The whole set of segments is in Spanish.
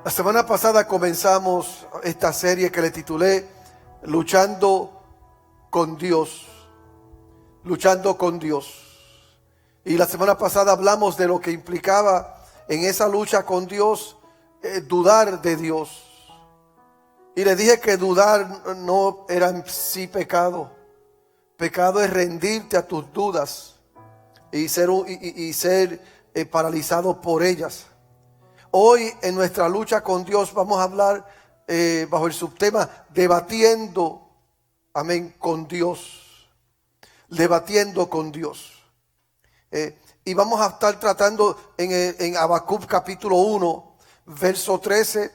La semana pasada comenzamos esta serie que le titulé Luchando con Dios. Luchando con Dios. Y la semana pasada hablamos de lo que implicaba en esa lucha con Dios, dudar de Dios. Y le dije que dudar no era en sí pecado. Pecado es rendirte a tus dudas y ser paralizado por ellas. Hoy en nuestra lucha con Dios vamos a hablar bajo el subtema debatiendo, amén, con Dios. Debatiendo con Dios. Y vamos a estar tratando en Habacuc capítulo 1, verso 13,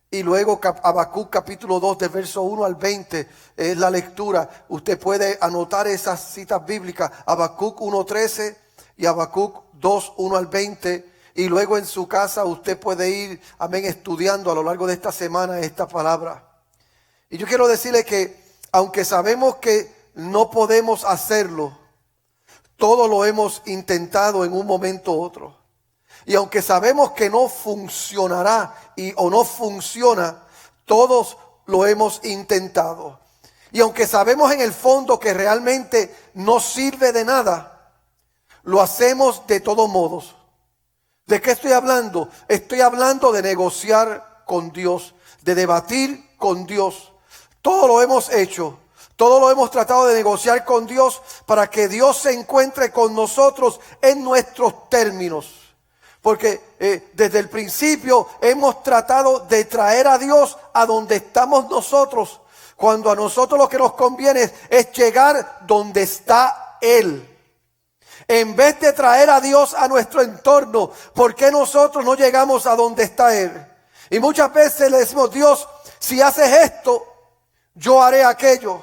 y luego Habacuc capítulo 2, del verso 1 al 20, es la lectura. Usted puede anotar esas citas bíblicas, Habacuc 1:13 y Habacuc 2, 1 al 20. Y luego en su casa usted puede ir, amén, estudiando a lo largo de esta semana esta palabra. Y yo quiero decirle que aunque sabemos que no podemos hacerlo, todo lo hemos intentado en un momento u otro. Y aunque sabemos que no funcionará o no funciona, todos lo hemos intentado. Y aunque sabemos en el fondo que realmente no sirve de nada, lo hacemos de todos modos. ¿De qué estoy hablando? Estoy hablando de negociar con Dios, de debatir con Dios. Todo lo hemos hecho, todo lo hemos tratado de negociar con Dios para que Dios se encuentre con nosotros en nuestros términos. Porque desde el principio hemos tratado de traer a Dios a donde estamos nosotros, cuando a nosotros lo que nos conviene es llegar donde está Él. En vez de traer a Dios a nuestro entorno, ¿por qué nosotros no llegamos a donde está Él? Y muchas veces le decimos, Dios, si haces esto, yo haré aquello.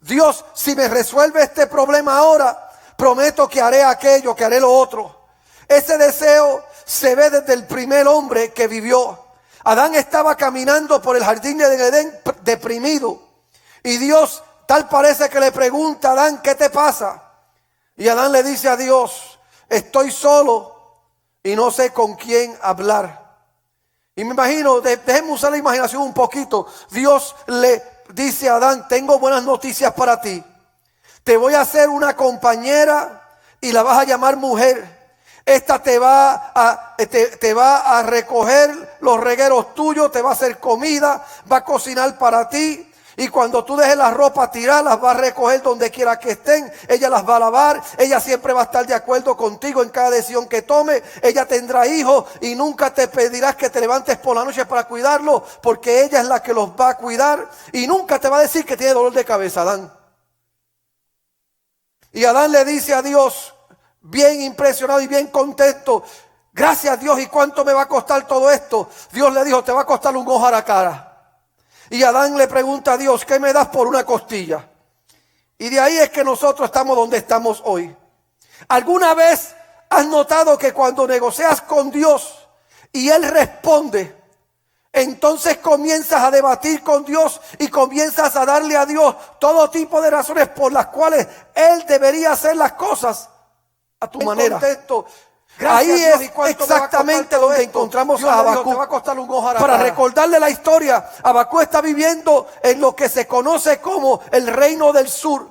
Dios, si me resuelve este problema ahora, prometo que haré aquello, que haré lo otro. Ese deseo se ve desde el primer hombre que vivió. Adán estaba caminando por el jardín de Edén deprimido. Y Dios, tal parece que le pregunta a Adán, ¿qué te pasa? Y Adán le dice a Dios, estoy solo y no sé con quién hablar. Y me imagino, déjenme usar la imaginación un poquito. Dios le dice a Adán, tengo buenas noticias para ti. Te voy a hacer una compañera y la vas a llamar mujer. Esta te va a recoger los regueros tuyos, te va a hacer comida, va a cocinar para ti. Y cuando tú dejes las ropas tiradas, las va a recoger donde quiera que estén. Ella las va a lavar. Ella siempre va a estar de acuerdo contigo en cada decisión que tome. Ella tendrá hijos y nunca te pedirás que te levantes por la noche para cuidarlos, porque ella es la que los va a cuidar. Y nunca te va a decir que tiene dolor de cabeza, Adán. Y Adán le dice a Dios, bien impresionado y bien contento, gracias Dios, ¿y cuánto me va a costar todo esto? Dios le dijo, te va a costar un ojo a la cara. Y Adán le pregunta a Dios, ¿qué me das por una costilla? Y de ahí es que nosotros estamos donde estamos hoy. ¿Alguna vez has notado que cuando negocias con Dios y Él responde, entonces comienzas a debatir con Dios y comienzas a darle a Dios todo tipo de razones por las cuales Él debería hacer las cosas a tu manera? Ahí es exactamente donde encontramos a Habacuc. Para recordarle la historia, Habacuc está viviendo en lo que se conoce como el reino del sur.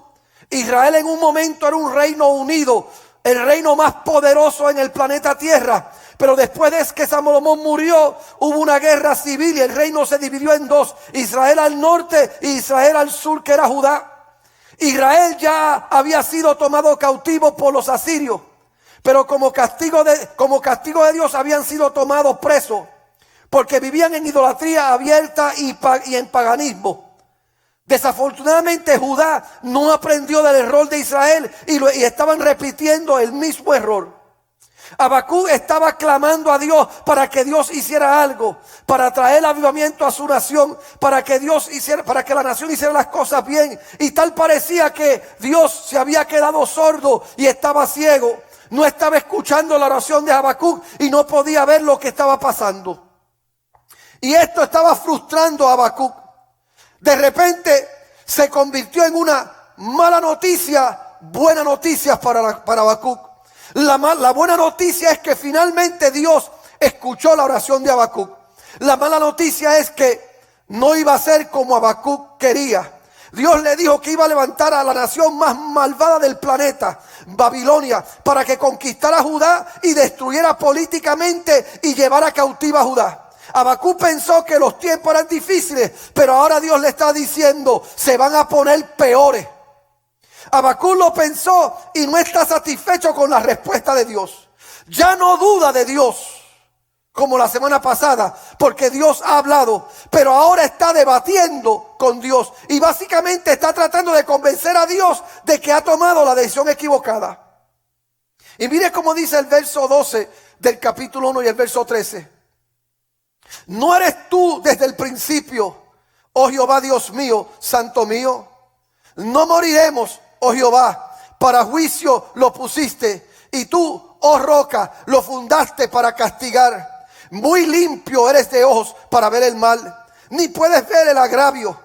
Israel en un momento era un reino unido, el reino más poderoso en el planeta Tierra. Pero después de que Salomón murió, hubo una guerra civil y el reino se dividió en dos. Israel al norte y Israel al sur, que era Judá. Israel ya había sido tomado cautivo por los asirios. Pero como castigo de Dios habían sido tomados presos, porque vivían en idolatría abierta y en paganismo. Desafortunadamente Judá no aprendió del error de Israel y estaban repitiendo el mismo error. Habacuc estaba clamando a Dios para que Dios hiciera algo, para traer avivamiento a su nación, para que la nación hiciera las cosas bien. Y tal parecía que Dios se había quedado sordo y estaba ciego. No estaba escuchando la oración de Habacuc y no podía ver lo que estaba pasando. Y esto estaba frustrando a Habacuc. De repente se convirtió en una mala noticia, buena noticia para Habacuc. La buena noticia es que finalmente Dios escuchó la oración de Habacuc. La mala noticia es que no iba a ser como Habacuc quería. Dios le dijo que iba a levantar a la nación más malvada del planeta, Babilonia, para que conquistara Judá y destruyera políticamente y llevara cautiva a Judá. Habacuc pensó que los tiempos eran difíciles, pero ahora Dios le está diciendo, se van a poner peores. Habacuc lo pensó y no está satisfecho con la respuesta de Dios. Ya no duda de Dios como la semana pasada, porque Dios ha hablado, pero ahora está debatiendo con Dios y básicamente está tratando de convencer a Dios de que ha tomado la decisión equivocada. Y mire cómo dice el verso 12 del capítulo 1 y el verso 13. ¿No eres tú desde el principio, oh Jehová Dios mío, santo mío? No moriremos, oh Jehová, para juicio lo pusiste, y tú, oh roca, lo fundaste para castigar. Muy limpio eres de ojos para ver el mal, ni puedes ver el agravio.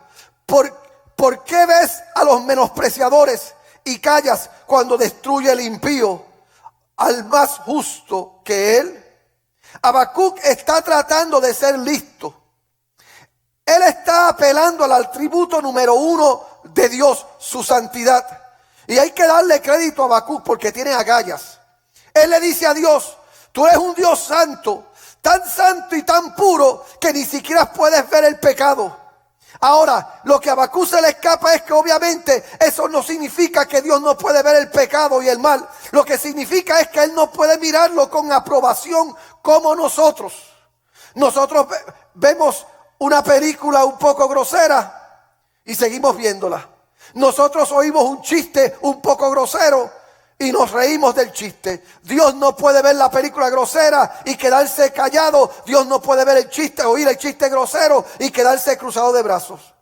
¿Por qué ves a los menospreciadores y callas cuando destruye el impío al más justo que él? Habacuc está tratando de ser listo. Él está apelando al atributo número 1 de Dios, su santidad. Y hay que darle crédito a Habacuc porque tiene agallas. Él le dice a Dios, tú eres un Dios santo, tan santo y tan puro que ni siquiera puedes ver el pecado. Ahora, lo que a Habacuc se le escapa es que obviamente eso no significa que Dios no puede ver el pecado y el mal. Lo que significa es que Él no puede mirarlo con aprobación como nosotros. Nosotros vemos una película un poco grosera y seguimos viéndola. Nosotros oímos un chiste un poco grosero y nos reímos del chiste. Dios no puede ver la película grosera y quedarse callado. Dios no puede ver el chiste, oír el chiste grosero y quedarse cruzado de brazos.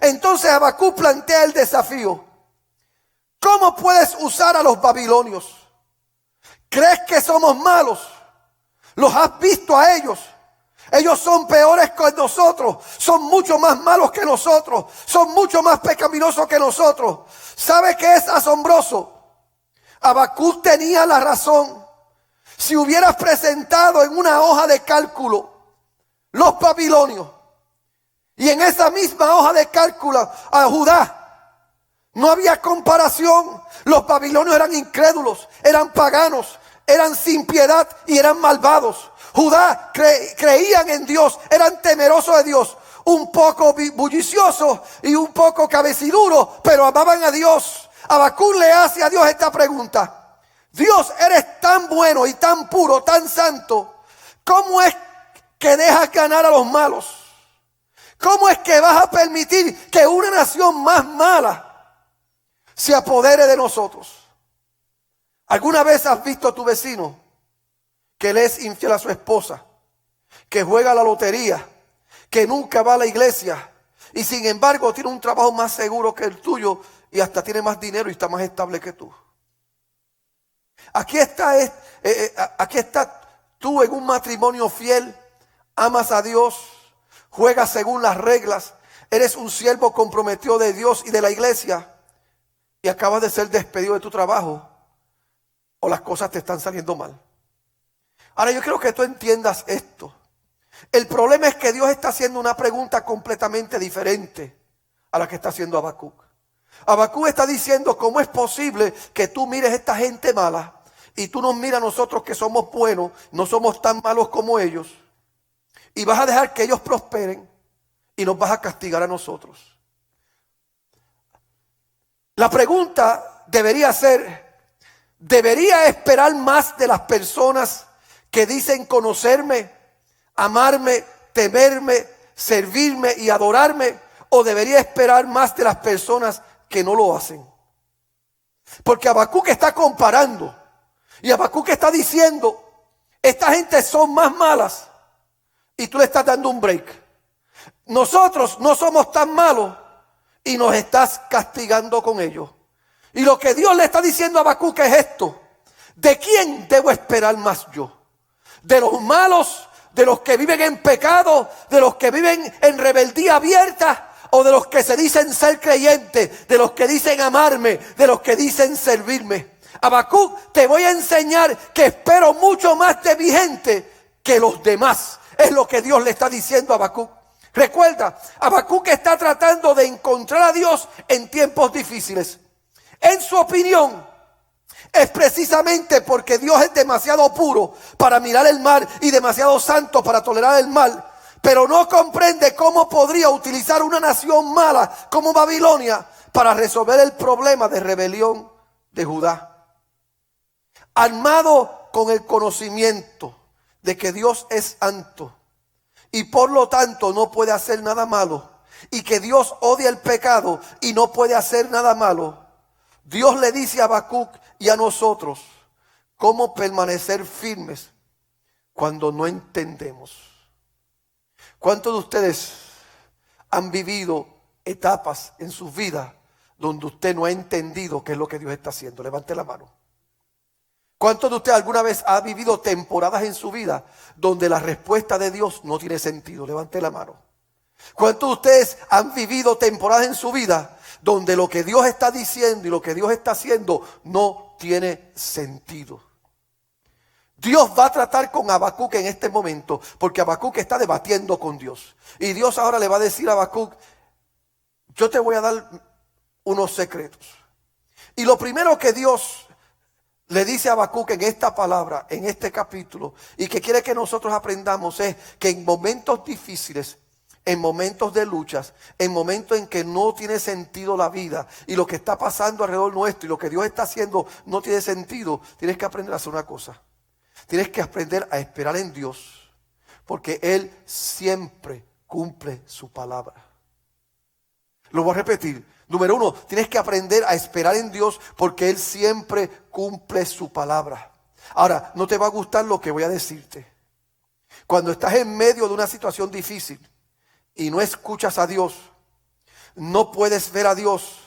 Entonces Habacuc plantea el desafío. ¿Cómo puedes usar a los babilonios? ¿Crees que somos malos? ¿Los has visto a ellos? Ellos son peores que nosotros, son mucho más malos que nosotros, son mucho más pecaminosos que nosotros. ¿Sabe qué es asombroso? Habacuc tenía la razón. Si hubieras presentado en una hoja de cálculo los babilonios y en esa misma hoja de cálculo a Judá, no había comparación. Los babilonios eran incrédulos, eran paganos, eran sin piedad y eran malvados. Judá creían en Dios, eran temerosos de Dios, un poco bulliciosos y un poco cabeciduros, pero amaban a Dios. Habacuc le hace a Dios esta pregunta. Dios, eres tan bueno y tan puro, tan santo. ¿Cómo es que dejas ganar a los malos? ¿Cómo es que vas a permitir que una nación más mala se apodere de nosotros? ¿Alguna vez has visto a tu vecino que le es infiel a su esposa, que juega a la lotería, que nunca va a la iglesia y sin embargo tiene un trabajo más seguro que el tuyo y hasta tiene más dinero y está más estable que tú? Aquí está tú en un matrimonio fiel, amas a Dios, juegas según las reglas, eres un siervo comprometido de Dios y de la iglesia y acabas de ser despedido de tu trabajo o las cosas te están saliendo mal. Ahora yo quiero que tú entiendas esto. El problema es que Dios está haciendo una pregunta completamente diferente a la que está haciendo Habacuc. Habacuc está diciendo, ¿cómo es posible que tú mires a esta gente mala y tú nos miras a nosotros que somos buenos, no somos tan malos como ellos, y vas a dejar que ellos prosperen y nos vas a castigar a nosotros? La pregunta debería ser, ¿debería esperar más de las personas que dicen conocerme, amarme, temerme, servirme y adorarme? ¿O debería esperar más de las personas que no lo hacen? Porque Habacuc está comparando y Habacuc está diciendo, esta gente son más malas y tú le estás dando un break. Nosotros no somos tan malos y nos estás castigando con ellos. Y lo que Dios le está diciendo a Habacuc es esto: ¿de quién debo esperar más yo? ¿De los malos, de los que viven en pecado, de los que viven en rebeldía abierta, o de los que se dicen ser creyentes, de los que dicen amarme, de los que dicen servirme? Habacuc, te voy a enseñar que espero mucho más de mi gente que los demás. es lo que Dios le está diciendo a Habacuc. Recuerda, Habacuc está tratando de encontrar a Dios en tiempos difíciles. En su opinión, es precisamente porque Dios es demasiado puro para mirar el mal y demasiado santo para tolerar el mal, pero no comprende cómo podría utilizar una nación mala como Babilonia para resolver el problema de rebelión de Judá. Armado con el conocimiento de que Dios es santo y por lo tanto no puede hacer nada malo, y que Dios odia el pecado y no puede hacer nada malo, Dios le dice a Habacuc y a nosotros cómo permanecer firmes cuando no entendemos. ¿Cuántos de ustedes han vivido etapas en sus vidas donde usted no ha entendido qué es lo que Dios está haciendo? Levante la mano. ¿Cuántos de ustedes alguna vez ha vivido temporadas en su vida donde la respuesta de Dios no tiene sentido? Levante la mano. ¿Cuántos de ustedes han vivido temporadas en su vida donde lo que Dios está diciendo y lo que Dios está haciendo no tiene sentido? Dios va a tratar con Habacuc en este momento, porque Habacuc está debatiendo con Dios. Y Dios ahora le va a decir a Habacuc: yo te voy a dar unos secretos. Y lo primero que Dios le dice a Habacuc en esta palabra, en este capítulo, y que quiere que nosotros aprendamos, es que en momentos difíciles, en momentos de luchas, en momentos en que no tiene sentido la vida y lo que está pasando alrededor nuestro y lo que Dios está haciendo no tiene sentido, tienes que aprender a hacer una cosa. Tienes que aprender a esperar en Dios, porque Él siempre cumple su palabra. Lo voy a repetir. Número 1, tienes que aprender a esperar en Dios, porque Él siempre cumple su palabra. Ahora, no te va a gustar lo que voy a decirte. Cuando estás en medio de una situación difícil y no escuchas a Dios, no puedes ver a Dios,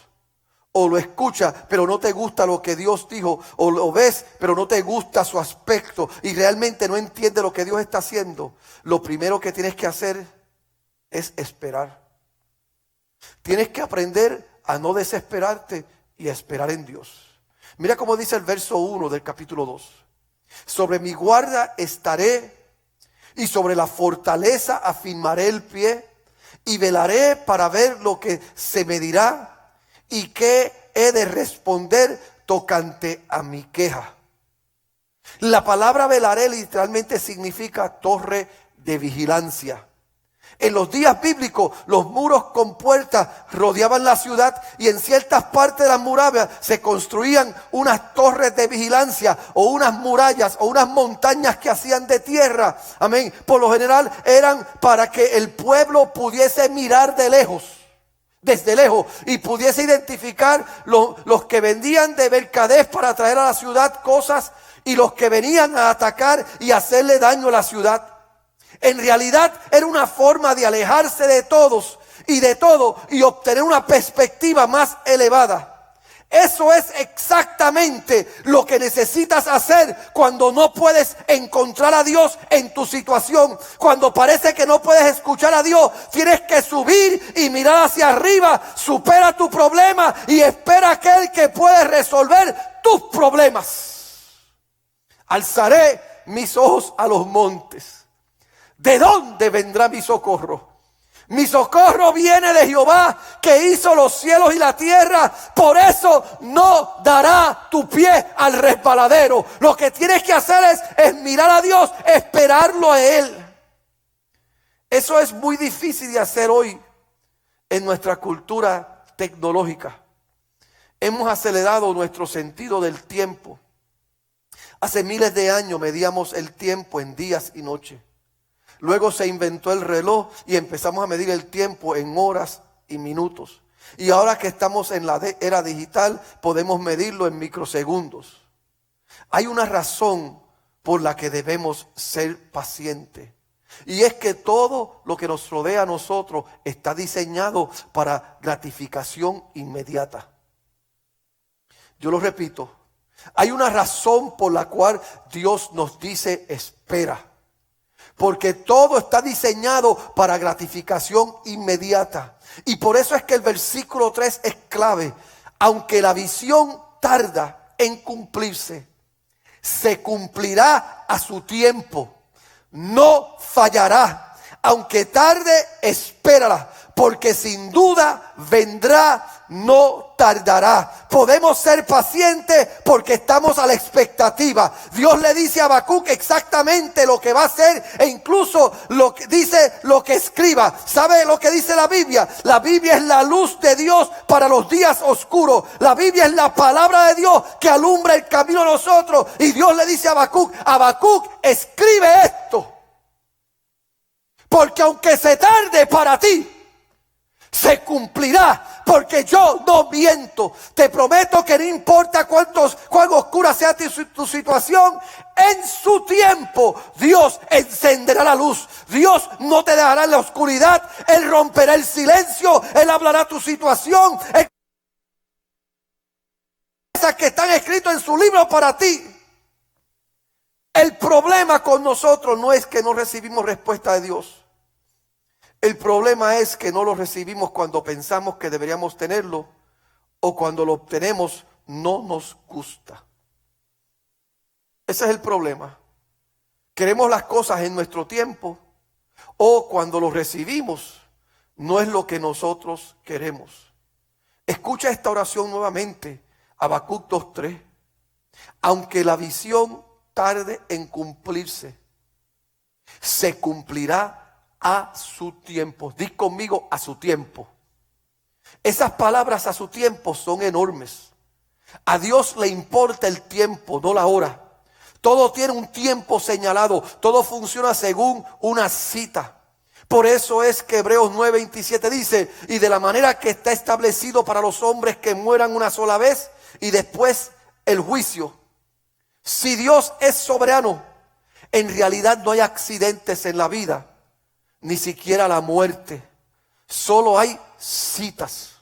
o lo escuchas pero no te gusta lo que Dios dijo, o lo ves pero no te gusta su aspecto y realmente no entiendes lo que Dios está haciendo, lo primero que tienes que hacer es esperar. Tienes que aprender a no desesperarte y a esperar en Dios. Mira cómo dice el verso 1 del capítulo 2. Sobre mi guarda estaré y sobre la fortaleza afirmaré el pie, y velaré para ver lo que se me dirá y qué he de responder tocante a mi queja. La palabra velaré literalmente significa torre de vigilancia. En los días bíblicos, los muros con puertas rodeaban la ciudad, y en ciertas partes de las murallas se construían unas torres de vigilancia o unas murallas o unas montañas que hacían de tierra. Amén. Por lo general eran para que el pueblo pudiese mirar de lejos, desde lejos, y pudiese identificar los que vendían de mercader para traer a la ciudad cosas y los que venían a atacar y hacerle daño a la ciudad. En realidad era una forma de alejarse de todos y de todo y obtener una perspectiva más elevada. Eso es exactamente lo que necesitas hacer cuando no puedes encontrar a Dios en tu situación. Cuando parece que no puedes escuchar a Dios, tienes que subir y mirar hacia arriba. Supera tu problema y espera a aquel que puede resolver tus problemas. Alzaré mis ojos a los montes. ¿De dónde vendrá mi socorro? Mi socorro viene de Jehová, que hizo los cielos y la tierra. Por eso no dará tu pie al resbaladero. Lo que tienes que hacer es mirar a Dios, esperarlo a Él. Eso es muy difícil de hacer hoy en nuestra cultura tecnológica. Hemos acelerado nuestro sentido del tiempo. Hace miles de años medíamos el tiempo en días y noches. Luego se inventó el reloj y empezamos a medir el tiempo en horas y minutos. Y ahora que estamos en la era digital, podemos medirlo en microsegundos. Hay una razón por la que debemos ser pacientes. Y es que todo lo que nos rodea a nosotros está diseñado para gratificación inmediata. Yo lo repito, hay una razón por la cual Dios nos dice espera. Porque todo está diseñado para gratificación inmediata. Y por eso es que el versículo 3 es clave. Aunque la visión tarda en cumplirse, se cumplirá a su tiempo. no fallará. Aunque tarde, espérala, porque sin duda vendrá, no tardará. Podemos ser pacientes porque estamos a la expectativa. Dios le dice a Habacuc exactamente lo que va a hacer e incluso lo que dice, lo que escriba. ¿Sabe lo que dice la Biblia? La Biblia es la luz de Dios para los días oscuros. La Biblia es la palabra de Dios que alumbra el camino a nosotros. Y Dios le dice a Habacuc, escribe esto. Porque aunque se tarde para ti, se cumplirá, porque yo no miento. Te prometo que no importa cuán oscura sea tu situación, en su tiempo Dios encenderá la luz. Dios no te dejará en la oscuridad. Él romperá el silencio. Él hablará tu situación. Esas que están escritas en su libro para ti. El problema con nosotros no es que no recibimos respuesta de Dios. El problema es que no lo recibimos cuando pensamos que deberíamos tenerlo, o cuando lo obtenemos no nos gusta. Ese es el problema. Queremos las cosas en nuestro tiempo, o cuando lo recibimos no es lo que nosotros queremos. Escucha esta oración nuevamente, Habacuc 2:3. Aunque la visión tarde en cumplirse, se cumplirá a su tiempo. Di conmigo, a su tiempo. Esas palabras, a su tiempo, son enormes. A Dios le importa el tiempo, no la hora. Todo tiene un tiempo señalado. Todo funciona según una cita. Por eso es que Hebreos 9:27 dice: y de la manera que está establecido para los hombres que mueran una sola vez y después el juicio. Si Dios es soberano, en realidad no hay accidentes en la vida, ni siquiera la muerte. Solo hay citas.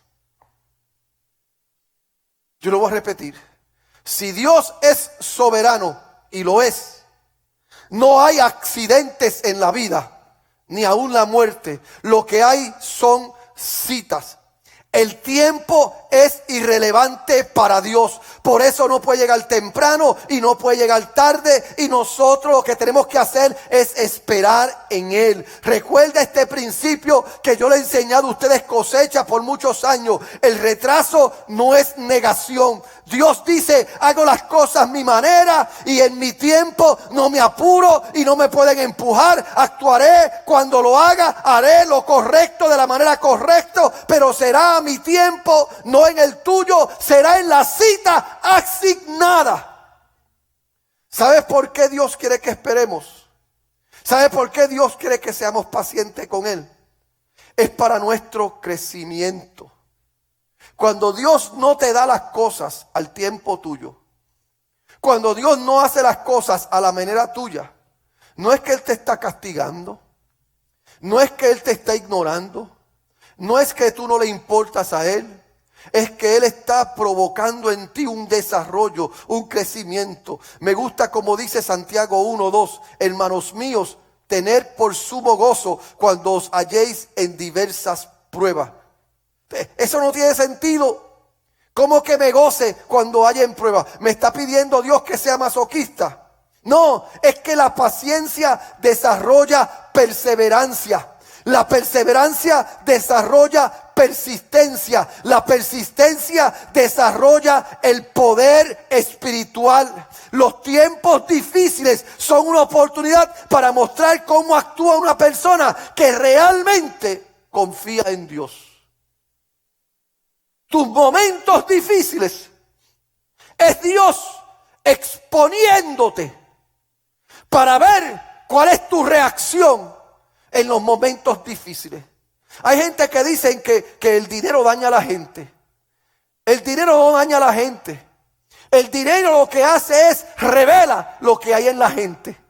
Yo lo voy a repetir. Si Dios es soberano, y lo es, no hay accidentes en la vida, ni aún la muerte. Lo que hay son citas. El tiempo es irrelevante para Dios. Por eso no puede llegar temprano y no puede llegar tarde. Y nosotros lo que tenemos que hacer es esperar en Él. Recuerda este principio que yo le he enseñado a ustedes, cosecha, por muchos años. El retraso no es negación. Dios dice: hago las cosas a mi manera y en mi tiempo, no me apuro y no me pueden empujar. Actuaré cuando lo haga, haré lo correcto de la manera correcta, pero será a mi tiempo, no en el tuyo. Será en la cita asignada. ¿Sabes por qué Dios quiere que esperemos? ¿Sabes por qué Dios quiere que seamos pacientes con Él? Es para nuestro crecimiento. Cuando Dios no te da las cosas al tiempo tuyo, cuando Dios no hace las cosas a la manera tuya, no es que Él te está castigando, no es que Él te está ignorando, no es que tú no le importas a Él, es que Él está provocando en ti un desarrollo, un crecimiento. Me gusta como dice Santiago 1:2, hermanos míos, tened por sumo gozo cuando os halléis en diversas pruebas. Eso no tiene sentido. ¿Cómo que me goce cuando haya en prueba? ¿Me está pidiendo Dios que sea masoquista? No, es que la paciencia desarrolla perseverancia. La perseverancia desarrolla persistencia. La persistencia desarrolla el poder espiritual. Los tiempos difíciles son una oportunidad para mostrar cómo actúa una persona que realmente confía en Dios. Tus momentos difíciles es Dios exponiéndote para ver cuál es tu reacción en los momentos difíciles. Hay gente que dicen que el dinero daña a la gente. El dinero no daña a la gente. El dinero lo que hace es revela lo que hay en la gente.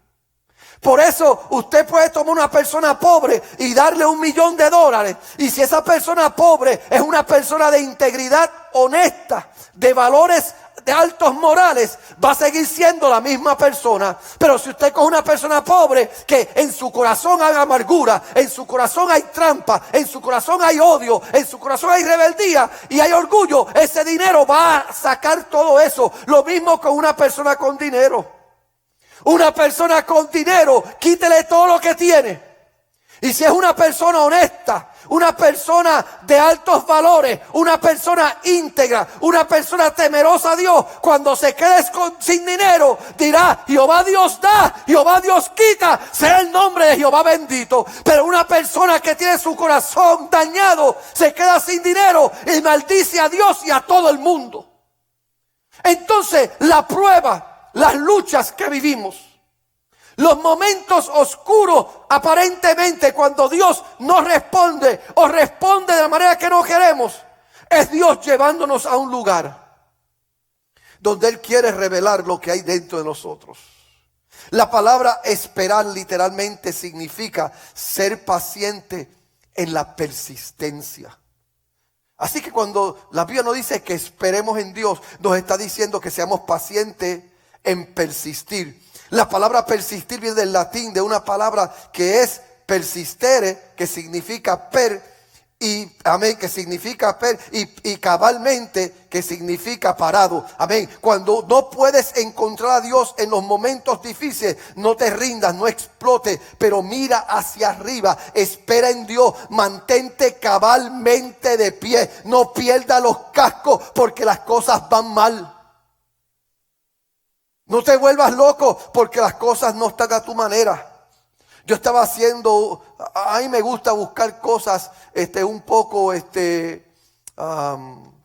Por eso usted puede tomar una persona pobre y darle $1.000.000. Y si esa persona pobre es una persona de integridad honesta, de valores de altos morales, va a seguir siendo la misma persona. Pero si usted coge una persona pobre que en su corazón hay amargura, en su corazón hay trampa, en su corazón hay odio, en su corazón hay rebeldía y hay orgullo, ese dinero va a sacar todo eso. Lo mismo con una persona con dinero. Una persona con dinero, quítele todo lo que tiene. Y si es una persona honesta, una persona de altos valores, una persona íntegra, una persona temerosa a Dios, cuando se quede sin dinero, dirá: Jehová Dios da, Jehová Dios quita, sea el nombre de Jehová bendito. Pero una persona que tiene su corazón dañado, se queda sin dinero y maldice a Dios y a todo el mundo. Entonces, la prueba, las luchas que vivimos, los momentos oscuros, aparentemente cuando Dios no responde o responde de la manera que no queremos, es Dios llevándonos a un lugar donde Él quiere revelar lo que hay dentro de nosotros. La palabra esperar literalmente significa ser paciente en la persistencia. Así que cuando la Biblia nos dice que esperemos en Dios, nos está diciendo que seamos pacientes en persistir. La palabra persistir viene del latín, de una palabra que es persistere, que significa y cabalmente, que significa parado. Amén. Cuando no puedes encontrar a Dios en los momentos difíciles, no te rindas, no explotes, pero mira hacia arriba, espera en Dios, mantente cabalmente de pie, no pierdas los cascos porque las cosas van mal. No te vuelvas loco porque las cosas no están a tu manera. Yo estaba haciendo, a mí me gusta buscar cosas un poco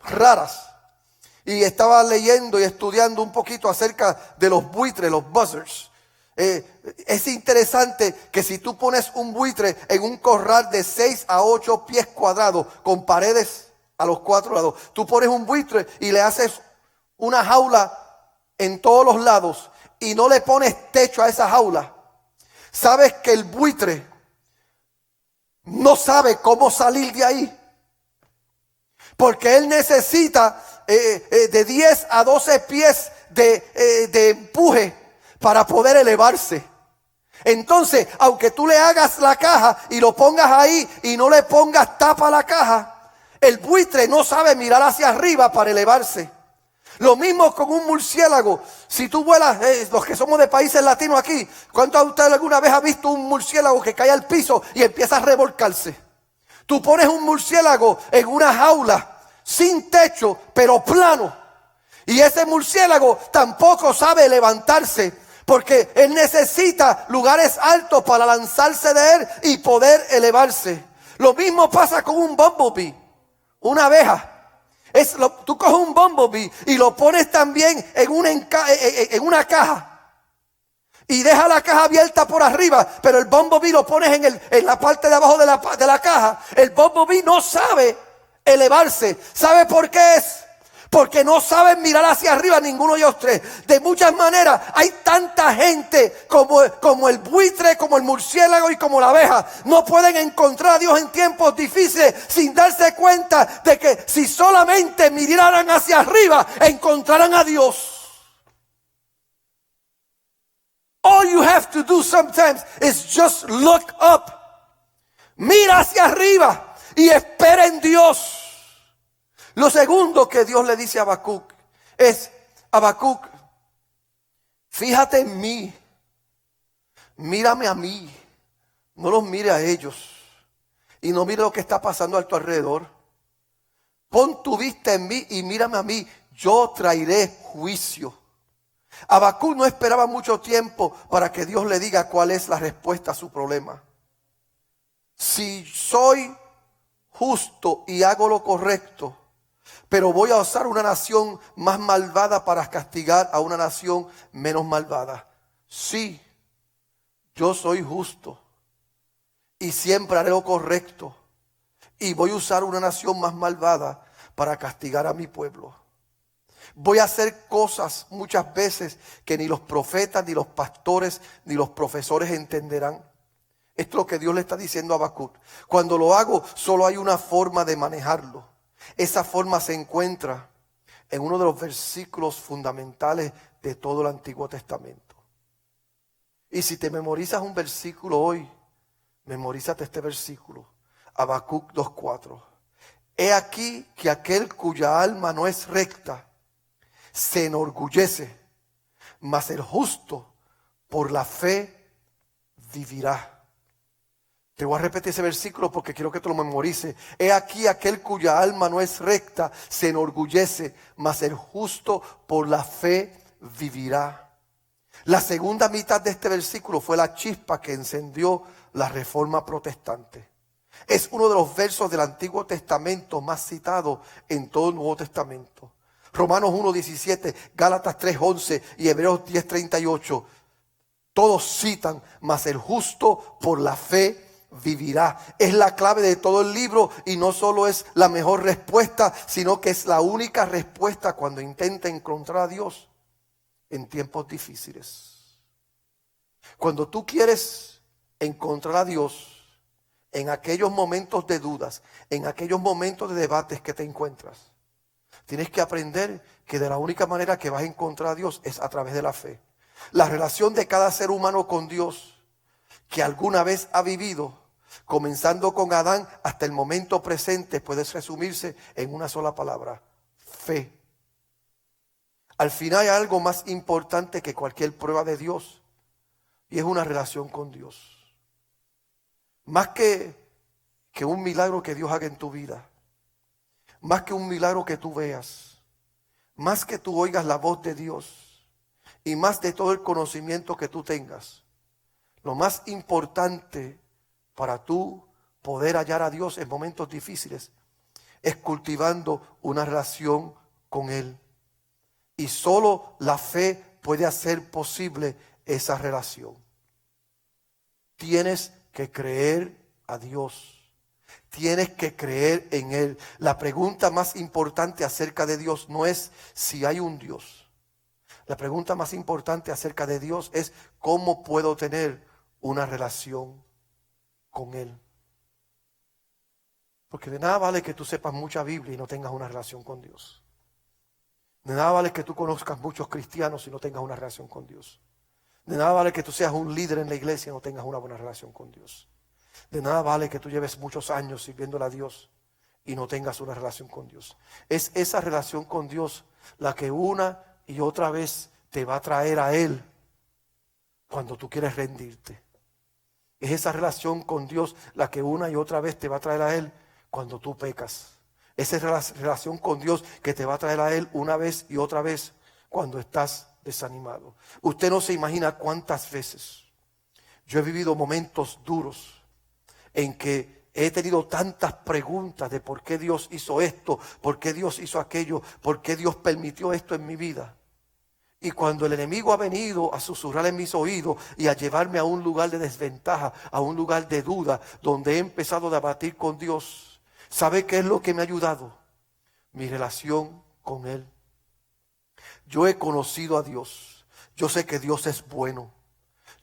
raras. Y estaba leyendo y estudiando un poquito acerca de los buitres, los buzzards. Es interesante que si tú pones un buitre en un corral de 6 a 8 pies cuadrados con paredes a los 4 lados, tú pones un buitre y le haces una jaula en todos los lados y no le pones techo a esa jaula, sabes que el buitre no sabe cómo salir de ahí, porque él necesita de 10 a 12 pies de empuje para poder elevarse. Entonces, aunque tú le hagas la caja y lo pongas ahí y no le pongas tapa a la caja, el buitre no sabe mirar hacia arriba para elevarse. Lo mismo con un murciélago. Si tú vuelas, los que somos de países latinos aquí, ¿cuántos de ustedes alguna vez ha visto un murciélago que cae al piso y empieza a revolcarse? Tú pones un murciélago en una jaula sin techo, pero plano, y ese murciélago tampoco sabe levantarse, porque él necesita lugares altos para lanzarse de él y poder elevarse. Lo mismo pasa con un bumblebee, una abeja. Tú coges un bumblebee y lo pones también en una caja y deja la caja abierta por arriba, pero el bumblebee lo pones en la parte de abajo de la caja. El bumblebee no sabe elevarse. ¿Sabe por qué es? Porque no saben mirar hacia arriba ninguno de ellos tres. De muchas maneras hay tanta gente como el buitre, como el murciélago y como la abeja. No pueden encontrar a Dios en tiempos difíciles sin darse cuenta de que si solamente miraran hacia arriba, encontrarán a Dios. All you have to do sometimes is just look up. Mira hacia arriba y espera en Dios. Lo segundo que Dios le dice a Habacuc es: Habacuc, fíjate en mí, mírame a mí, no los mire a ellos y no mire lo que está pasando a tu alrededor. Pon tu vista en mí y mírame a mí, yo traeré juicio. Habacuc no esperaba mucho tiempo para que Dios le diga cuál es la respuesta a su problema. Si soy justo y hago lo correcto, pero voy a usar una nación más malvada para castigar a una nación menos malvada. Sí, yo soy justo y siempre haré lo correcto. Y voy a usar una nación más malvada para castigar a mi pueblo. Voy a hacer cosas muchas veces que ni los profetas, ni los pastores, ni los profesores entenderán. Esto es lo que Dios le está diciendo a Habacuc. Cuando lo hago, solo hay una forma de manejarlo. Esa forma se encuentra en uno de los versículos fundamentales de todo el Antiguo Testamento. Y si te memorizas un versículo hoy, memorízate este versículo. Habacuc 2:4. He aquí que aquel cuya alma no es recta se enorgullece, mas el justo por la fe vivirá. Te voy a repetir ese versículo porque quiero que te lo memorices. He aquí aquel cuya alma no es recta se enorgullece, mas el justo por la fe vivirá. La segunda mitad de este versículo fue la chispa que encendió la Reforma Protestante. Es uno de los versos del Antiguo Testamento más citados en todo el Nuevo Testamento. Romanos 1:17, Gálatas 3:11 y Hebreos 10:38. Todos citan, mas el justo por la fe vivirá. Es la clave de todo el libro y no solo es la mejor respuesta, sino que es la única respuesta cuando intenta encontrar a Dios en tiempos difíciles. Cuando tú quieres encontrar a Dios en aquellos momentos de dudas, en aquellos momentos de debates que te encuentras, tienes que aprender que de la única manera que vas a encontrar a Dios es a través de la fe. La relación de cada ser humano con Dios que alguna vez ha vivido, comenzando con Adán hasta el momento presente, puede resumirse en una sola palabra: fe. Al final hay algo más importante que cualquier prueba de Dios, y es una relación con Dios. Más que un milagro que Dios haga en tu vida, más que un milagro que tú veas, más que tú oigas la voz de Dios y más de todo el conocimiento que tú tengas, lo más importante para tú poder hallar a Dios en momentos difíciles es cultivando una relación con Él. Y solo la fe puede hacer posible esa relación. Tienes que creer a Dios. Tienes que creer en Él. La pregunta más importante acerca de Dios no es si hay un Dios. La pregunta más importante acerca de Dios es cómo puedo tener una relación con Él. Porque de nada vale que tú sepas mucha Biblia y no tengas una relación con Dios. De nada vale que tú conozcas muchos cristianos y no tengas una relación con Dios. De nada vale que tú seas un líder en la iglesia y no tengas una buena relación con Dios. De nada vale que tú lleves muchos años sirviéndole a Dios y no tengas una relación con Dios. Es esa relación con Dios la que una y otra vez te va a traer a Él cuando tú quieres rendirte. Es esa relación con Dios la que una y otra vez te va a traer a Él cuando tú pecas. Esa es la relación con Dios que te va a traer a Él una vez y otra vez cuando estás desanimado. Usted no se imagina cuántas veces yo he vivido momentos duros en que he tenido tantas preguntas de por qué Dios hizo esto, por qué Dios hizo aquello, por qué Dios permitió esto en mi vida. Y cuando el enemigo ha venido a susurrar en mis oídos y a llevarme a un lugar de desventaja, a un lugar de duda, donde he empezado a debatir con Dios, ¿sabe qué es lo que me ha ayudado? Mi relación con Él. Yo he conocido a Dios. Yo sé que Dios es bueno.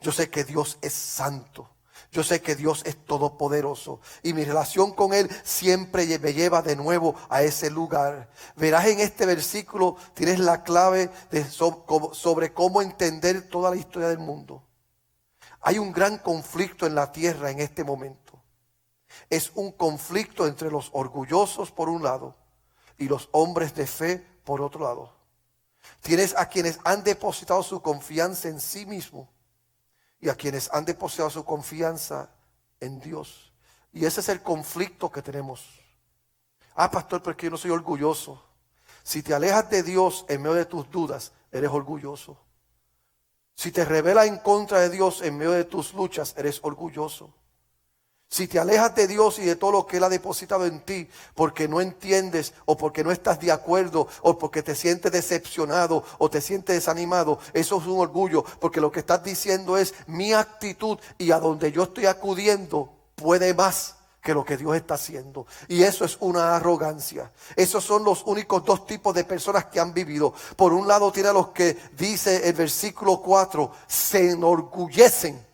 Yo sé que Dios es santo. Yo sé que Dios es todopoderoso y mi relación con Él siempre me lleva de nuevo a ese lugar. Verás en este versículo, tienes la clave sobre cómo entender toda la historia del mundo. Hay un gran conflicto en la tierra en este momento. Es un conflicto entre los orgullosos por un lado y los hombres de fe por otro lado. Tienes a quienes han depositado su confianza en sí mismos y a quienes han depositado su confianza en Dios. Y ese es el conflicto que tenemos. Pastor, porque yo no soy orgulloso. Si te alejas de Dios en medio de tus dudas, eres orgulloso. Si te rebelas en contra de Dios en medio de tus luchas, eres orgulloso. Si te alejas de Dios y de todo lo que Él ha depositado en ti porque no entiendes o porque no estás de acuerdo o porque te sientes decepcionado o te sientes desanimado, eso es un orgullo, porque lo que estás diciendo es mi actitud y a donde yo estoy acudiendo puede más que lo que Dios está haciendo. Y eso es una arrogancia. Esos son los únicos dos tipos de personas que han vivido. Por un lado tiene a los que dice el versículo 4, se enorgullecen.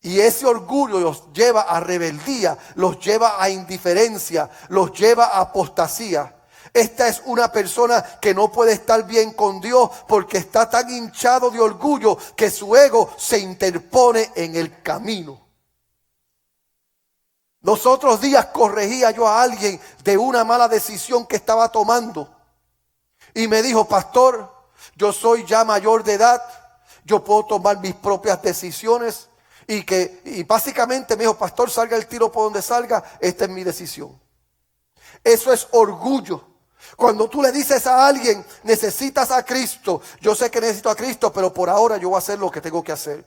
Y ese orgullo los lleva a rebeldía, los lleva a indiferencia, los lleva a apostasía. Esta es una persona que no puede estar bien con Dios porque está tan hinchado de orgullo que su ego se interpone en el camino. Los otros días corregía yo a alguien de una mala decisión que estaba tomando. Y me dijo, pastor, Yo soy ya mayor de edad. Yo puedo tomar mis propias decisiones. Y básicamente me dijo, pastor, salga el tiro por donde salga. Esta es mi decisión. Eso es orgullo. Cuando tú le dices a alguien, necesitas a Cristo. Yo sé que necesito a Cristo, pero por ahora yo voy a hacer lo que tengo que hacer.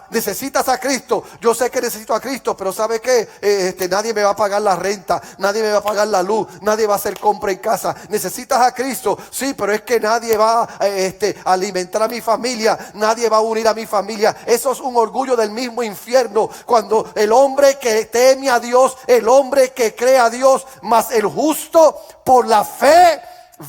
Necesitas a Cristo, yo sé que necesito a Cristo, pero ¿sabe qué? Nadie me va a pagar la renta, nadie me va a pagar la luz, nadie va a hacer compra en casa. Necesitas a Cristo, sí, pero es que nadie va a alimentar a mi familia, nadie va a unir a mi familia. Eso es un orgullo del mismo infierno. Cuando el hombre que teme a Dios, el hombre que cree a Dios, más el justo por la fe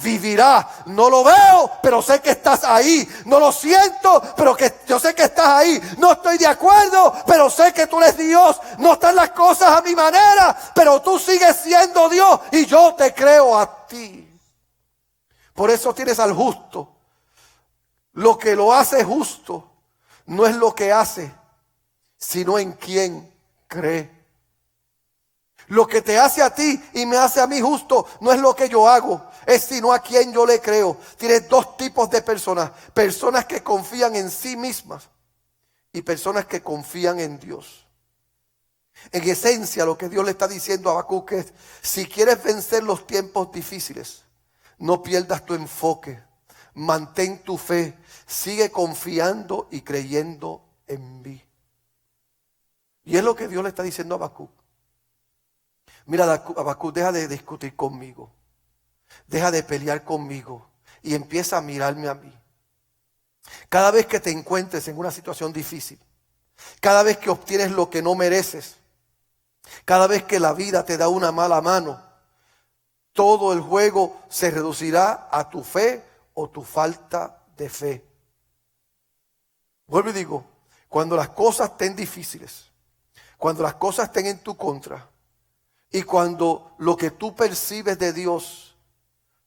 vivirá. No lo veo, pero sé que estás ahí. No lo siento, pero que yo sé que estás ahí. No estoy de acuerdo, pero sé que tú eres Dios. No están las cosas a mi manera, pero tú sigues siendo Dios y yo te creo a ti. Por eso tienes al justo. Lo que lo hace justo no es lo que hace, sino en quién cree. Lo que te hace a ti y me hace a mí justo no es lo que yo hago, es sino a quien yo le creo. Tienes dos tipos de personas. Personas que confían en sí mismas y personas que confían en Dios. En esencia, lo que Dios le está diciendo a Habacuc es, si quieres vencer los tiempos difíciles, no pierdas tu enfoque. Mantén tu fe. Sigue confiando y creyendo en mí. Y es lo que Dios le está diciendo a Habacuc. Mira, Habacuc, deja de discutir conmigo. Deja de pelear conmigo y empieza a mirarme a mí. Cada vez que te encuentres en una situación difícil, cada vez que obtienes lo que no mereces, cada vez que la vida te da una mala mano, todo el juego se reducirá a tu fe o tu falta de fe. Vuelvo y digo, cuando las cosas estén difíciles, cuando las cosas estén en tu contra, y cuando lo que tú percibes de Dios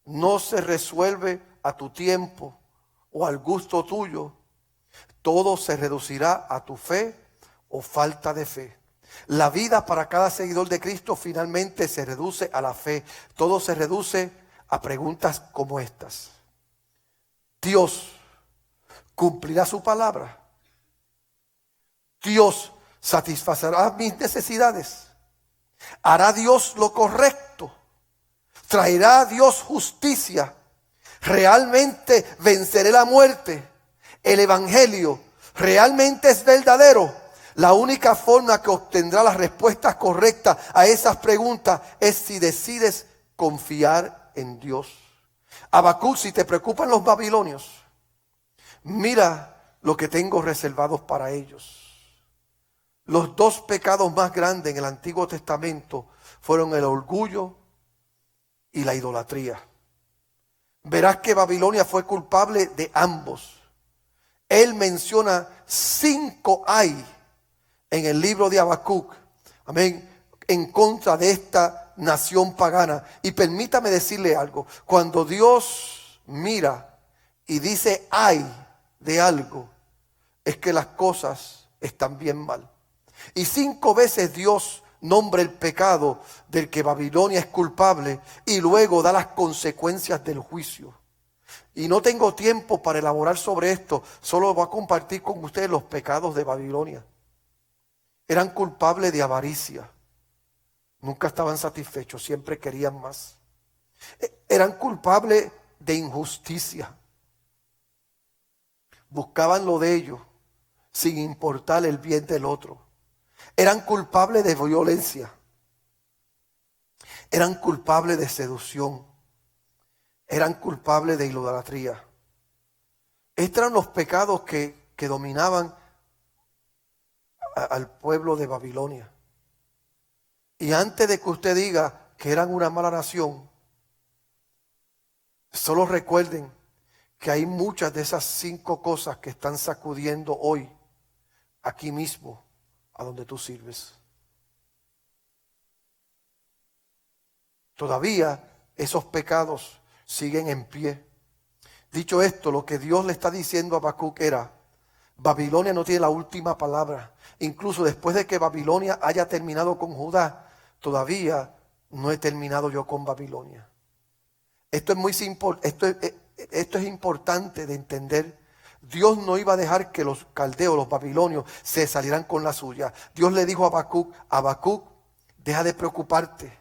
no se resuelve a tu tiempo o al gusto tuyo, todo se reducirá a tu fe o falta de fe. La vida para cada seguidor de Cristo finalmente se reduce a la fe. Todo se reduce a preguntas como estas. Dios cumplirá su palabra. Dios satisfacerá mis necesidades. ¿Hará Dios lo correcto? ¿Traerá Dios justicia? ¿Realmente venceré la muerte? ¿El evangelio realmente es verdadero? La única forma que obtendrá las respuestas correctas a esas preguntas es si decides confiar en Dios. Habacuc, si te preocupan los babilonios, mira lo que tengo reservados para ellos. Los dos pecados más grandes en el Antiguo Testamento fueron el orgullo y la idolatría. Verás que Babilonia fue culpable de ambos. Él menciona 5 ay en el libro de Habacuc, amén, en contra de esta nación pagana. Y permítame decirle algo, cuando Dios mira y dice ay de algo, es que las cosas están bien mal. Y 5 veces Dios nombra el pecado del que Babilonia es culpable y luego da las consecuencias del juicio. Y no tengo tiempo para elaborar sobre esto, solo voy a compartir con ustedes los pecados de Babilonia. Eran culpables de avaricia, nunca estaban satisfechos, siempre querían más. Eran culpables de injusticia, buscaban lo de ellos sin importar el bien del otro. Eran culpables de violencia. Eran culpables de seducción. Eran culpables de idolatría. Estos eran los pecados que dominaban al pueblo de Babilonia. Y antes de que usted diga que eran una mala nación, solo recuerden que hay muchas de esas 5 cosas que están sacudiendo hoy, aquí mismo, a donde tú sirves. Todavía esos pecados siguen en pie. Dicho esto, lo que Dios le está diciendo a Habacuc era, Babilonia no tiene la última palabra. Incluso después de que Babilonia haya terminado con Judá, todavía no he terminado yo con Babilonia. Esto es muy simple. esto es importante de entender. Dios no iba a dejar que los caldeos, los babilonios, se salieran con la suya. Dios le dijo a Habacuc, deja de preocuparte.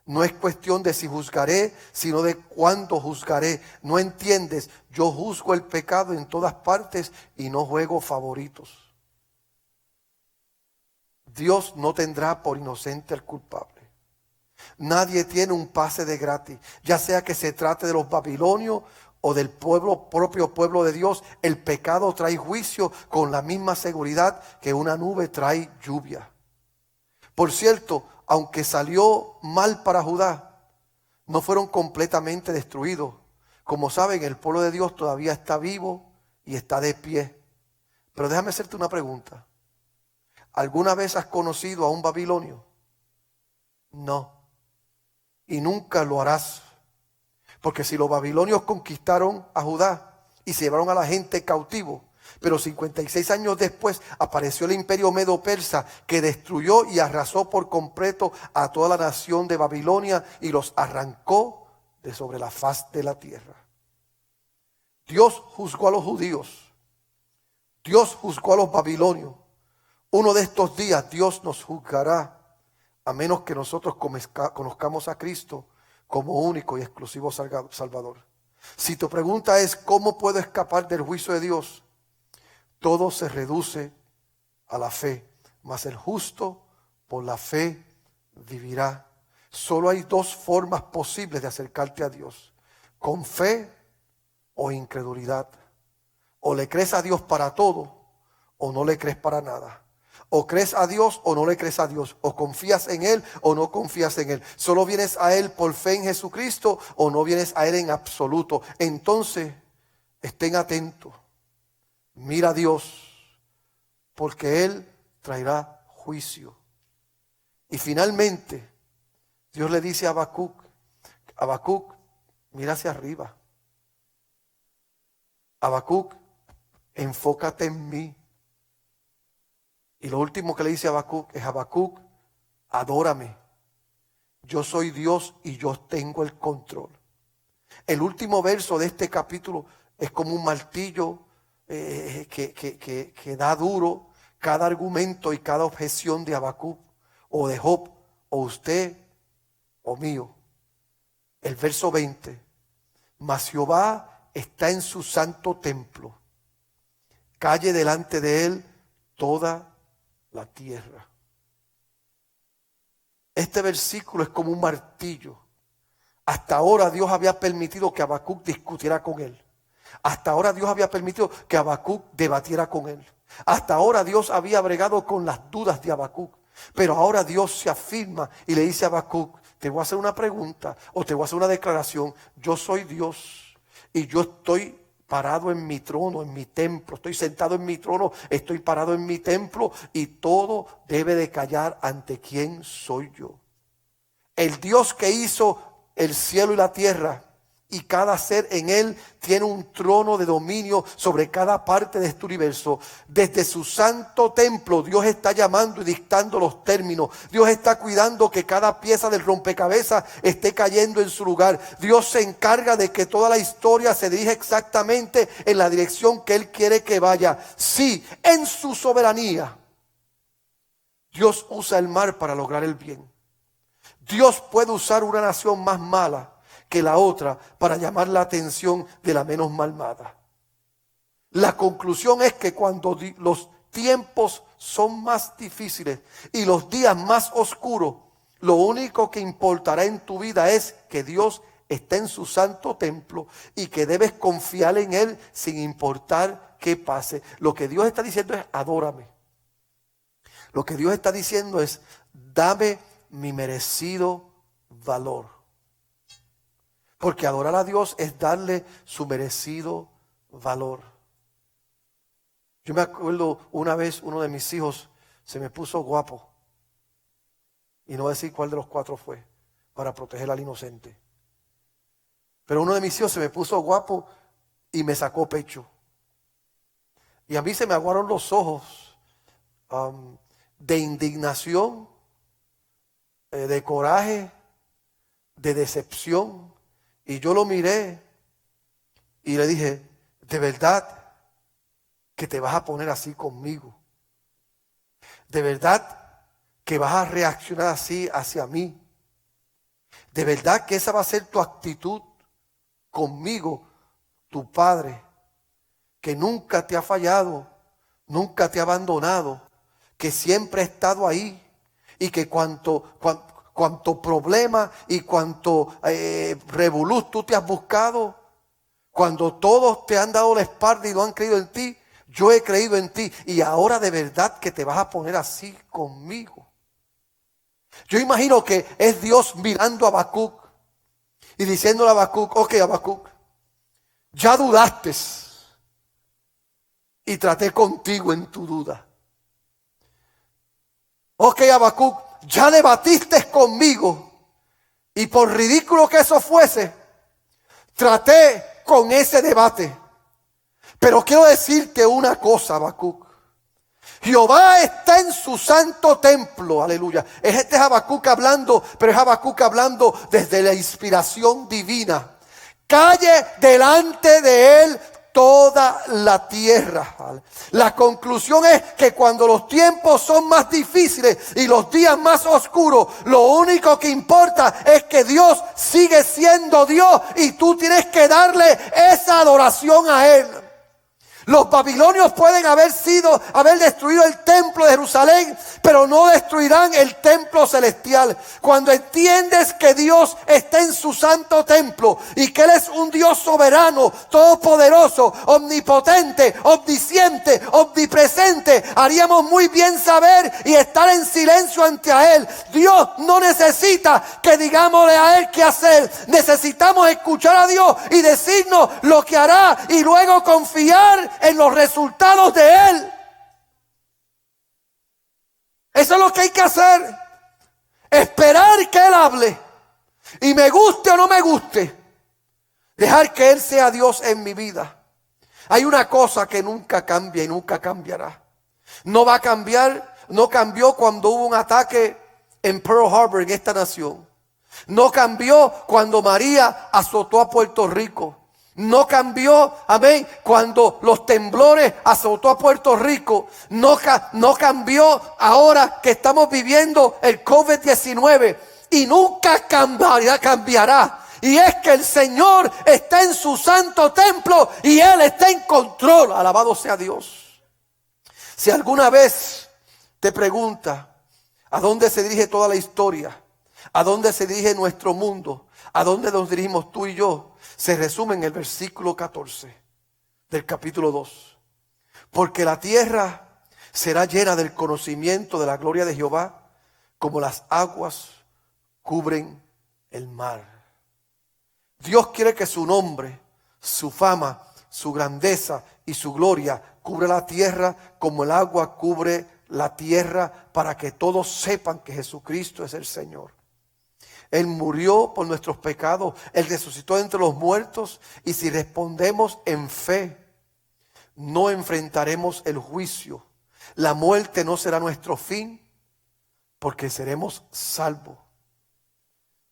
No es cuestión de si juzgaré, sino de cuándo juzgaré. No entiendes, yo juzgo el pecado en todas partes y no juego favoritos. Dios no tendrá por inocente al culpable. Nadie tiene un pase de gratis, ya sea que se trate de los babilonios o del propio pueblo de Dios. El pecado trae juicio con la misma seguridad que una nube trae lluvia. Por cierto, aunque salió mal para Judá, no fueron completamente destruidos. Como saben, el pueblo de Dios todavía está vivo y está de pie. Pero déjame hacerte una pregunta. ¿Alguna vez has conocido a un babilonio? No. Y nunca lo harás. Porque si los babilonios conquistaron a Judá y se llevaron a la gente cautivo, pero 56 años después apareció el imperio medo-persa que destruyó y arrasó por completo a toda la nación de Babilonia y los arrancó de sobre la faz de la tierra. Dios juzgó a los judíos. Dios juzgó a los babilonios. Uno de estos días Dios nos juzgará, a menos que nosotros conozcamos a Cristo como único y exclusivo Salvador. Si tu pregunta es ¿cómo puedo escapar del juicio de Dios? Todo se reduce a la fe, mas el justo por la fe vivirá. Solo hay dos formas posibles de acercarte a Dios: con fe o incredulidad. O le crees a Dios para todo, o no le crees para nada. O crees a Dios o no le crees a Dios. O confías en Él o no confías en Él. Solo vienes a Él por fe en Jesucristo o no vienes a Él en absoluto. Entonces, estén atentos. Mira a Dios, porque Él traerá juicio. Y finalmente, Dios le dice a Habacuc, mira hacia arriba. Habacuc, enfócate en mí. Y lo último que le dice a Habacuc es: Habacuc, adórame. Yo soy Dios y yo tengo el control. El último verso de este capítulo es como un martillo que da duro cada argumento y cada objeción de Habacuc o de Job o usted o mío. El verso 20: mas Jehová está en su santo templo, calle delante de él toda la tierra. Este versículo es como un martillo. Hasta ahora Dios había permitido que Habacuc discutiera con él. Hasta ahora Dios había permitido que Habacuc debatiera con él. Hasta ahora Dios había bregado con las dudas de Habacuc. Pero ahora Dios se afirma y le dice a Habacuc: te voy a hacer una pregunta o te voy a hacer una declaración. Yo soy Dios y yo estoy parado en mi trono, en mi templo. Estoy sentado en mi trono, estoy parado en mi templo y todo debe de callar ante quién soy yo. El Dios que hizo el cielo y la tierra y cada ser en él tiene un trono de dominio sobre cada parte de este universo. Desde su santo templo Dios está llamando y dictando los términos. Dios está cuidando que cada pieza del rompecabezas esté cayendo en su lugar. Dios se encarga de que toda la historia se dirija exactamente en la dirección que Él quiere que vaya. Sí, en su soberanía Dios usa el mar para lograr el bien. Dios puede usar una nación más mala que la otra para llamar la atención de la menos malvada. La conclusión es que cuando los tiempos son más difíciles y los días más oscuros, lo único que importará en tu vida es que Dios está en su santo templo y que debes confiar en Él sin importar qué pase. Lo que Dios está diciendo es: adórame. Lo que Dios está diciendo es: dame mi merecido valor. Porque adorar a Dios es darle su merecido valor. Yo me acuerdo una vez uno de mis hijos se me puso guapo. Y no voy a decir cuál de los 4 fue, para proteger al inocente. Pero uno de mis hijos se me puso guapo y me sacó pecho. Y a mí se me aguaron los ojos de indignación, de coraje, de decepción. Y yo lo miré Y le dije, ¿de verdad que te vas a poner así conmigo? ¿De verdad que vas a reaccionar así hacia mí? ¿De verdad que esa va a ser tu actitud conmigo, tu padre, que nunca te ha fallado, nunca te ha abandonado, que siempre ha estado ahí y que cuanto problema y cuanto revolú tú te has buscado, cuando todos te han dado la espalda y no han creído en ti, yo he creído en ti y ahora de verdad que te vas a poner así conmigo? Yo imagino que es Dios mirando a Habacuc y diciéndole a Habacuc, ok Habacuc, ya dudaste y traté contigo en tu duda. Ok Habacuc, ya debatiste conmigo y por ridículo que eso fuese, traté con ese debate. Pero quiero decirte una cosa, Habacuc. Jehová está en su santo templo, aleluya. Este es Habacuc hablando, pero es Habacuc hablando desde la inspiración divina. Calle delante de él toda la tierra. La conclusión es que cuando los tiempos son más difíciles y los días más oscuros, lo único que importa es que Dios sigue siendo Dios y tú tienes que darle esa adoración a Él. Los babilonios pueden haber destruido el templo de Jerusalén, pero no destruirán el templo celestial. Cuando entiendes que Dios está en su santo templo y que Él es un Dios soberano, todopoderoso, omnipotente, omnisciente, omnipresente, haríamos muy bien saber y estar en silencio ante a Él. Dios no necesita que digámosle a Él qué hacer. Necesitamos escuchar a Dios y decirnos lo que hará y luego confiar en los resultados de Él. Eso es lo que hay que hacer. Esperar que Él hable. Y me guste o no me guste, dejar que Él sea Dios en mi vida. Hay una cosa que nunca cambia y nunca cambiará. No va a cambiar, no cambió cuando hubo un ataque en Pearl Harbor en esta nación. No cambió cuando María azotó a Puerto Rico. No cambió, amén, cuando los temblores azotó a Puerto Rico. No cambió ahora que estamos viviendo el COVID-19. Y nunca cambiará. Y es que el Señor está en su santo templo y Él está en control. Alabado sea Dios. Si alguna vez te pregunta a dónde se dirige toda la historia, a dónde se dirige nuestro mundo, a dónde nos dirigimos tú y yo, se resume en el versículo 14 del capítulo 2. Porque la tierra será llena del conocimiento de la gloria de Jehová, como las aguas cubren el mar. Dios quiere que su nombre, su fama, su grandeza y su gloria cubra la tierra como el agua cubre la tierra, para que todos sepan que Jesucristo es el Señor. Él murió por nuestros pecados, Él resucitó entre los muertos, y si respondemos en fe, no enfrentaremos el juicio. La muerte no será nuestro fin, porque seremos salvos.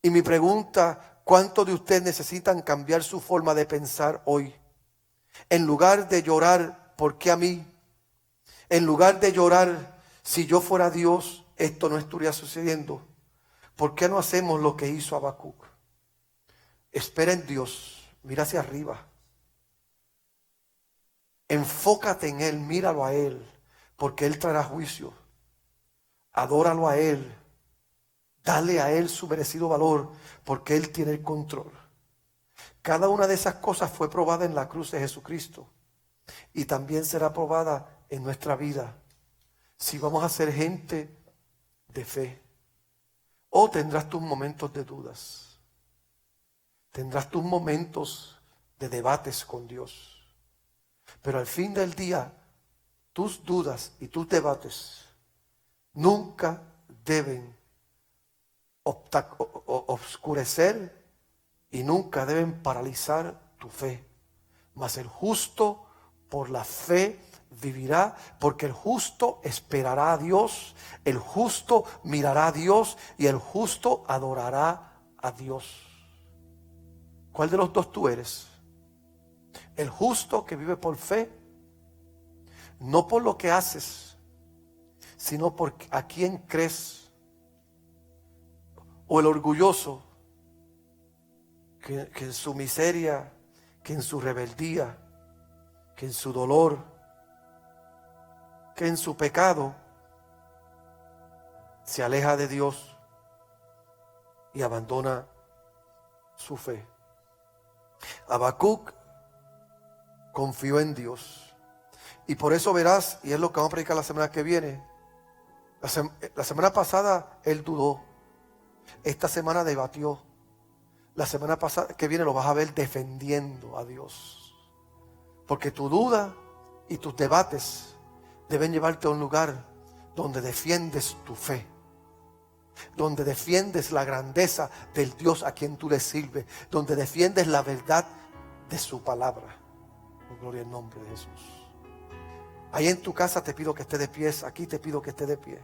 Y mi pregunta, ¿cuántos de ustedes necesitan cambiar su forma de pensar hoy? En lugar de llorar, ¿por qué a mí? En lugar de llorar, si yo fuera Dios, esto no estaría sucediendo. ¿Por qué no hacemos lo que hizo Habacuc? Espera en Dios, mira hacia arriba. Enfócate en Él, míralo a Él, porque Él traerá juicio. Adóralo a Él, dale a Él su merecido valor, porque Él tiene el control. Cada una de esas cosas fue probada en la cruz de Jesucristo y también será probada en nuestra vida, si vamos a ser gente de fe. O tendrás tus momentos de dudas. Tendrás tus momentos de debates con Dios. Pero al fin del día, tus dudas y tus debates nunca deben obscurecer y nunca deben paralizar tu fe. Mas el justo por la fe vivirá, porque el justo esperará a Dios, el justo mirará a Dios y el justo adorará a Dios. ¿Cuál de los dos tú eres? El justo que vive por fe, no por lo que haces, sino por a quién crees. O el orgulloso, que en su miseria, que en su rebeldía, que en su dolor, que en su pecado, se aleja de Dios y abandona su fe. Habacuc confió en Dios. Y por eso verás, y es lo que vamos a predicar la semana que viene. La semana pasada él dudó. Esta semana debatió. La semana pasada que viene lo vas a ver defendiendo a Dios. Porque tu duda y tus debates deben llevarte a un lugar donde defiendes tu fe. Donde defiendes la grandeza del Dios a quien tú le sirves. Donde defiendes la verdad de su palabra. Gloria al nombre de Jesús. Ahí en tu casa te pido que esté de pie. Aquí te pido que esté de pie.